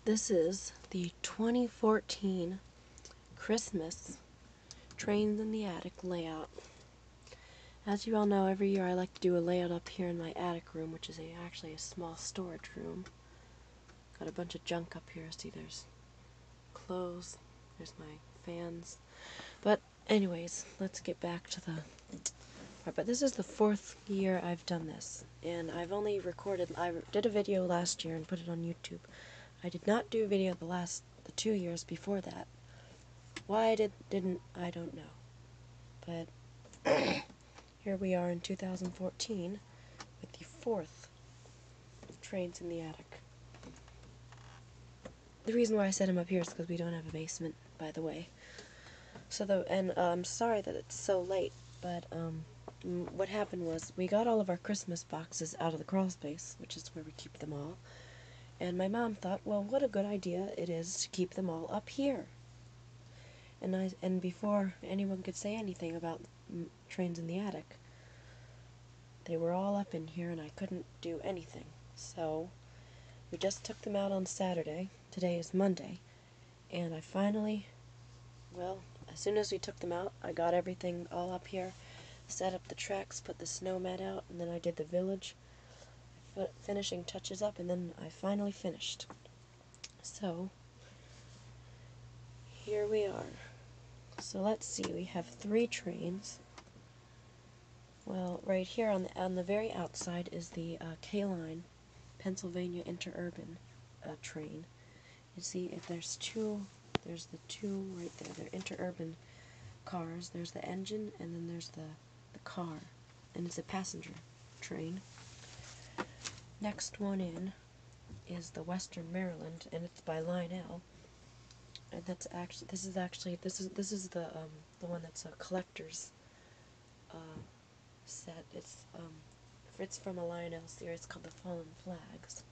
This is the 2014 Christmas Trains in the Attic layout. As you all know, every year I like to do a layout up here in my attic room, which is actually a small storage room. Got a bunch of junk up here. See, there's clothes, there's my fans. But anyways, let's get back to the part. But this is the 4th year I've done this, and I've only recorded, I did a video last year and put it on YouTube. I did not do a video the 2 years before that. Why I didn't, I don't know. But here we are in 2014 with the 4th Trains in the Attic. The reason why I set them up here is because we don't have a basement, by the way. So I'm sorry that it's so late, but what happened was we got all of our Christmas boxes out of the crawl space, which is where we keep them all. And my mom thought, well, what a good idea it is to keep them all up here. And before anyone could say anything about Trains in the Attic, they were all up in here and I couldn't do anything. So we just took them out on Saturday. Today is Monday. And I finally, well, as soon as we took them out, I got everything all up here, set up the tracks, put the snow mat out, and then I did the village. Put finishing touches up, and then I finally finished. So here we are. So let's see, we have 3 trains. Well, right here on the very outside is the K-Line Pennsylvania Interurban train. You see, if there's the two right there. They're interurban cars. There's the engine, and then there's the car, and it's a passenger train. Next one in is the Western Maryland, and it's by Line L. And this is the one that's a collector's set. It's from a Line L series called the Fallen Flags.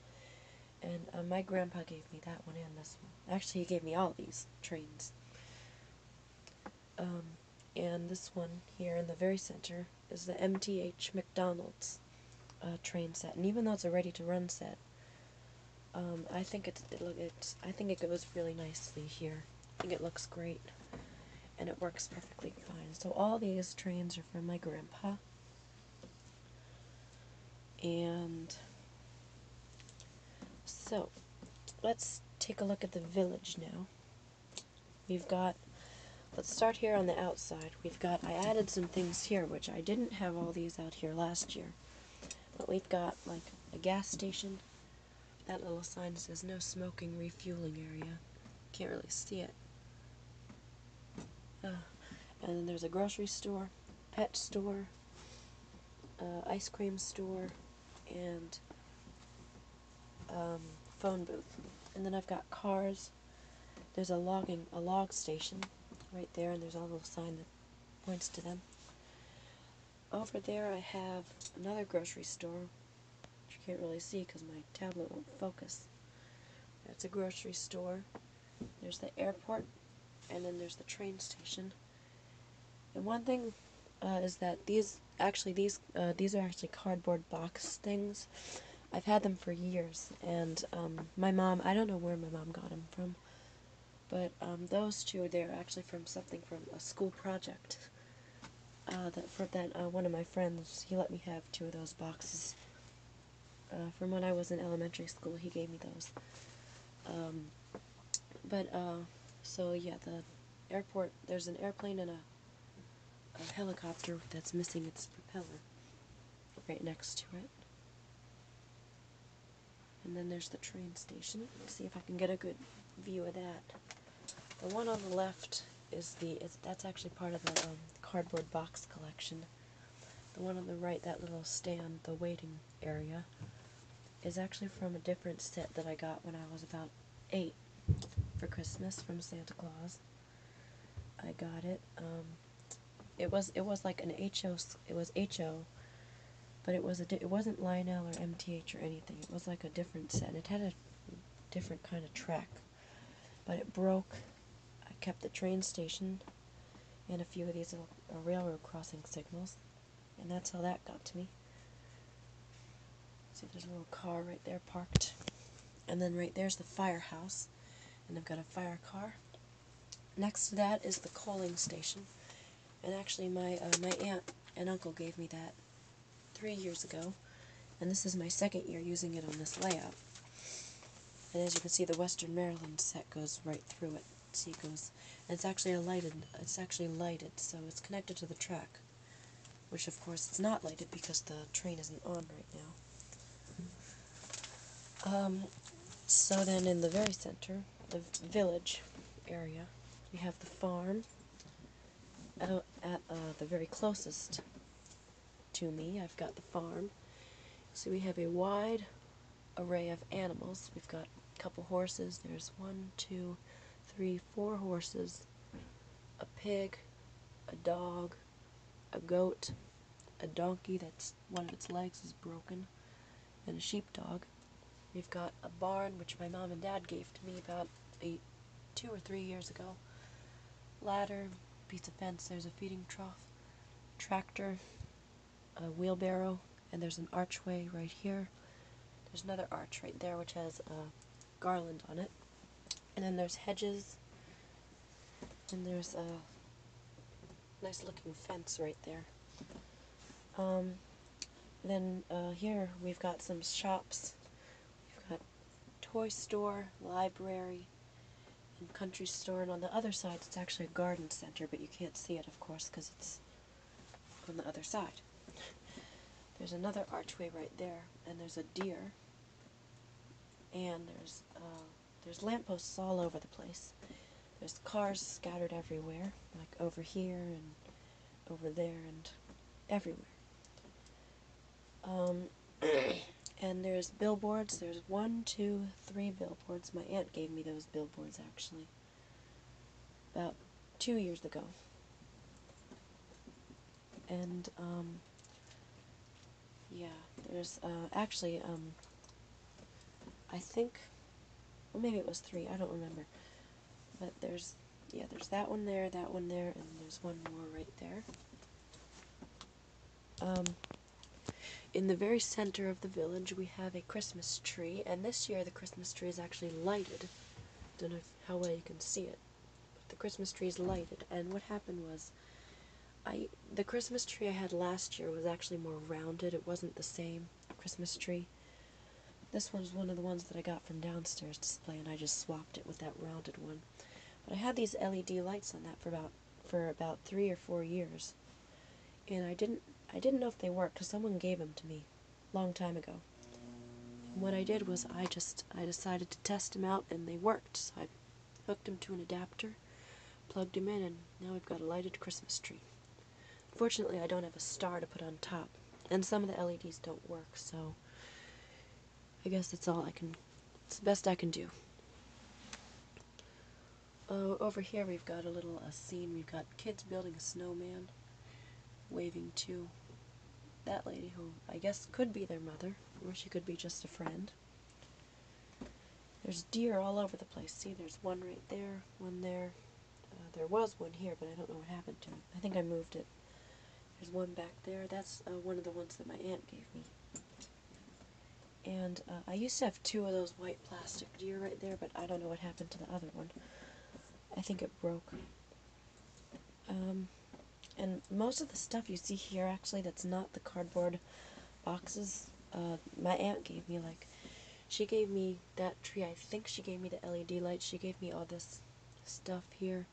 And my grandpa gave me that one and this one. Actually, he gave me all these trains. And this one here in the very center is the MTH McDonald's train set. And even though it's a ready-to-run set, I think I think it goes really nicely here. I think it looks great, and it works perfectly fine. So all these trains are from my grandpa. And so let's take a look at the village now. Let's start here on the outside. I added some things here, which I didn't have all these out here last year. But we've got, like, a gas station. That little sign says no smoking refueling area. Can't really see it. And then there's a grocery store, pet store, ice cream store, and phone booth. And then I've got cars. There's a log station right there, and there's a little sign that points to them. Over there I have another grocery store, which you can't really see because my tablet won't focus. That's a grocery store. There's the airport, and then there's the train station. And one thing is that these are actually cardboard box things. I've had them for years, and my mom, I don't know where my mom got them from, but those two, they're actually from a school project. One of my friends, he let me have 2 of those boxes. From when I was in elementary school, he gave me those. So yeah, the airport, there's an airplane and a helicopter that's missing its propeller right next to it. And then there's the train station. Let's see if I can get a good view of that. The one on the left that's actually part of the cardboard box collection. The one on the right, that little stand, the waiting area, is actually from a different set that I got when I was about 8 for Christmas from Santa Claus. I got it. It was like an HO. It was HO, but it wasn't Lionel or MTH or anything. It was like a different set. It had a different kind of track, but it broke. I kept the train station and a few of these little railroad crossing signals, and that's how that got to me. See, there's a little car right there parked. And then right there's the firehouse, and I've got a fire car. Next to that is the coaling station, and actually my aunt and uncle gave me that 3 years ago, and this is my second year using it on this layout. And as you can see, the Western Maryland set goes right through it. See, it goes, and it's actually lighted, so it's connected to the track, which of course it's not lighted because the train isn't on right now. So then in the very center, the village area, we have the farm. Out at the very closest to me, I've got the farm. So we have a wide array of animals. We've got a couple horses. There's 1, 2, 3, 4 horses, a pig, a dog, a goat, a donkey that's one of its legs is broken, and a sheepdog. We've got a barn, which my mom and dad gave to me about 2 or 3 years ago. Ladder, piece of fence, there's a feeding trough, tractor, a wheelbarrow, and there's an archway right here. There's another arch right there which has a garland on it. And then there's hedges, and there's a nice looking fence right there. Then here we've got some shops. We've got toy store, library, and country store, and on the other side it's actually a garden center, but you can't see it of course because it's on the other side. There's another archway right there, and there's a deer, and there's lampposts all over the place. There's cars scattered everywhere, like over here and over there and everywhere. And there's billboards. There's 1, 2, 3 billboards. My aunt gave me those billboards actually about 2 years ago. And yeah, there's actually I think, well, maybe it was 3. I don't remember. But there's that one there, and there's one more right there. In the very center of the village, we have a Christmas tree, and this year the Christmas tree is actually lighted. Don't know how well you can see it, but the Christmas tree is lighted. And what happened was, the Christmas tree I had last year was actually more rounded. It wasn't the same Christmas tree. This one's one of the ones that I got from downstairs display, and I just swapped it with that rounded one. But I had these LED lights on that for about 3 or 4 years, and I didn't know if they worked because someone gave them to me a long time ago. And what I did was I decided to test them out, and they worked. So I hooked them to an adapter, plugged them in, and now we've got a lighted Christmas tree. Fortunately, I don't have a star to put on top, and some of the LEDs don't work, so I guess it's the best I can do. Over here we've got a little scene. We've got kids building a snowman, waving to that lady who I guess could be their mother, or she could be just a friend. There's deer all over the place. See, there's one right there, one there. There was one here, but I don't know what happened to it. I think I moved it. There's one back there. That's one of the ones that my aunt gave me. And I used to have 2 of those white plastic deer right there, but I don't know what happened to the other one. I think it broke. And most of the stuff you see here, actually, that's not the cardboard boxes, my aunt gave me. Like, she gave me that tree. I think she gave me the LED lights. She gave me all this stuff here,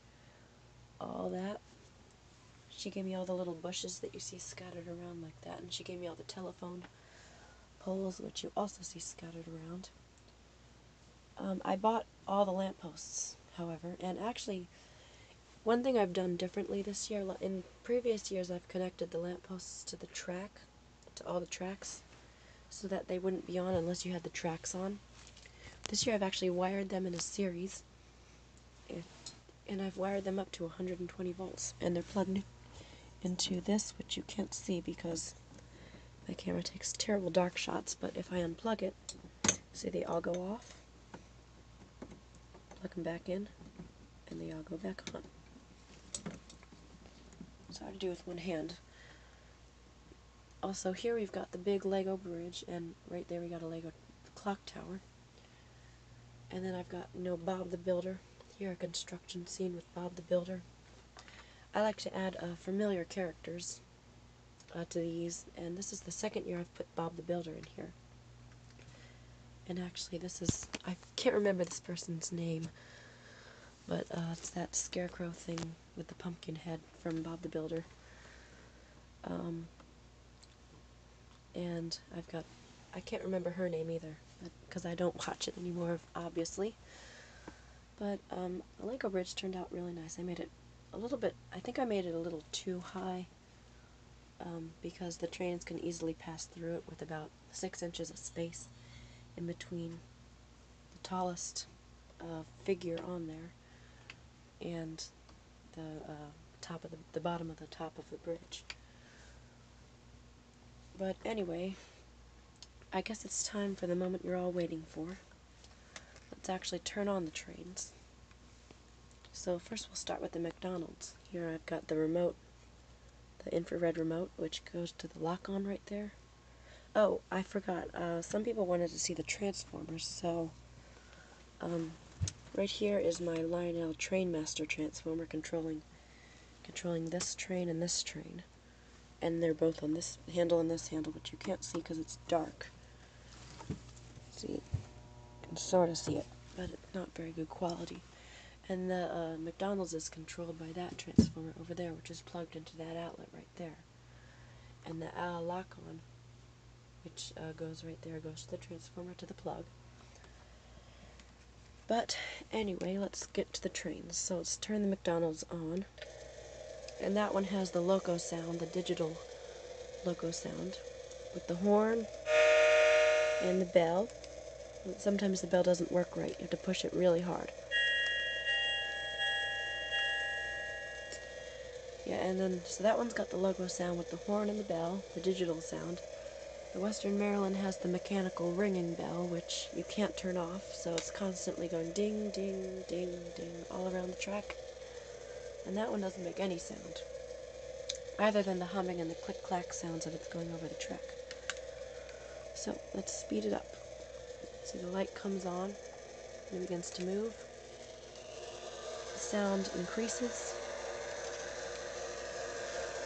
all that. She gave me all the little bushes that you see scattered around like that, and she gave me all the telephone poles, which you also see scattered around. I bought all the lampposts, however, and actually, one thing I've done differently this year, in previous years I've connected the lampposts to the track, to all the tracks, so that they wouldn't be on unless you had the tracks on. This year I've actually wired them in a series, and I've wired them up to 120 volts, and they're plugged into this, which you can't see because my camera takes terrible dark shots, but if I unplug it, see, they all go off, plug them back in, and they all go back on. It's hard to do with one hand. Also, here we've got the big Lego bridge, and right there we got a Lego clock tower. And then I've got, Bob the Builder. Here, a construction scene with Bob the Builder. I like to add familiar characters to these, and this is the second year I've put Bob the Builder in here. And actually, I can't remember this person's name, but it's that scarecrow thing with the pumpkin head from Bob the Builder. And I can't remember her name either, because I don't watch it anymore, obviously. But the Lego bridge turned out really nice. I made it a little bit, I think I made it a little too high, because the trains can easily pass through it with about 6 inches of space in between the tallest figure on there and the bottom of the top of the bridge. But anyway, I guess it's time for the moment you're all waiting for. Let's actually turn on the trains. So first we'll start with the McDonald's. Here I've got the remote, the infrared remote, which goes to the lock-on right there. Oh, I forgot. Some people wanted to see the transformers, so right here is my Lionel Trainmaster transformer controlling this train and this train. And they're both on this handle and this handle, but you can't see because it's dark. See, you can sort of see it, but it's not very good quality. And the McDonald's is controlled by that transformer over there, which is plugged into that outlet right there. And the lock-on, which goes right there, goes to the transformer to the plug. But anyway, let's get to the trains. So let's turn the McDonald's on. And that one has the loco sound, the digital loco sound, with the horn and the bell. Sometimes the bell doesn't work right. You have to push it really hard. Yeah, and then, so that one's got the logo sound with the horn and the bell, the digital sound. The Western Maryland has the mechanical ringing bell, which you can't turn off, so it's constantly going ding, ding, ding, ding, all around the track. And that one doesn't make any sound, other than the humming and the click-clack sounds of it's going over the track. So, let's speed it up. See, the light comes on, and it begins to move. The sound increases.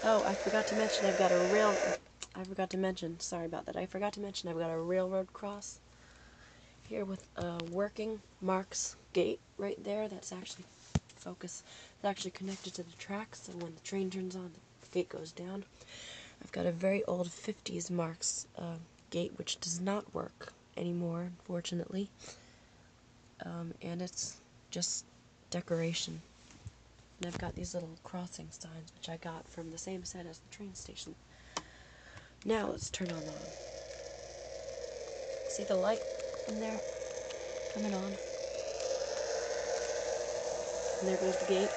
Oh, I forgot to mention I've got a railroad cross here with a working Mark's gate right there. That's actually connected to the tracks, so when the train turns on, the gate goes down. I've got a very old 50s Mark's gate, which does not work anymore, unfortunately. And it's just decoration. And I've got these little crossing signs, which I got from the same set as the train station. Now let's turn on. See the light in there? Coming on. And there goes the gate.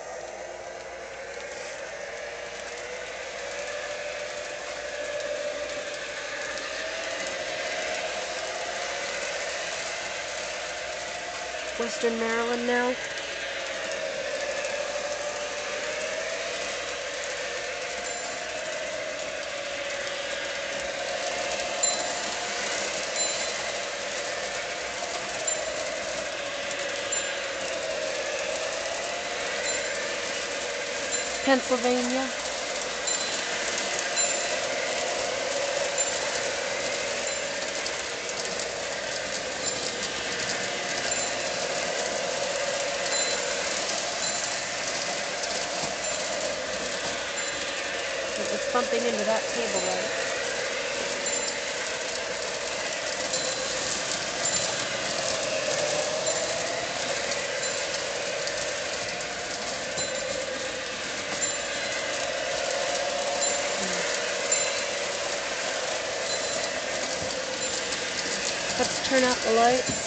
Western Maryland now. Pennsylvania. It's bumping into that table, right? Let's turn out the lights.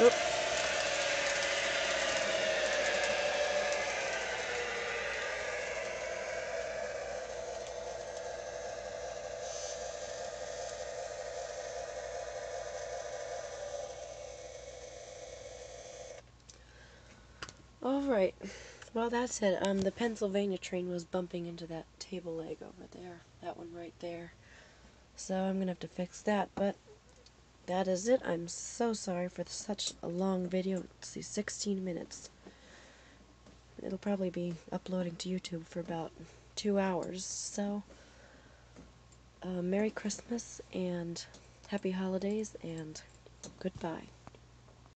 Oop. Alright. Well, that's it. The Pennsylvania train was bumping into that table leg over there. That one right there. So I'm gonna have to fix that, but that is it. I'm so sorry for such a long video. Let's see, 16 minutes. It'll probably be uploading to YouTube for about 2 hours. So, Merry Christmas and Happy Holidays and goodbye.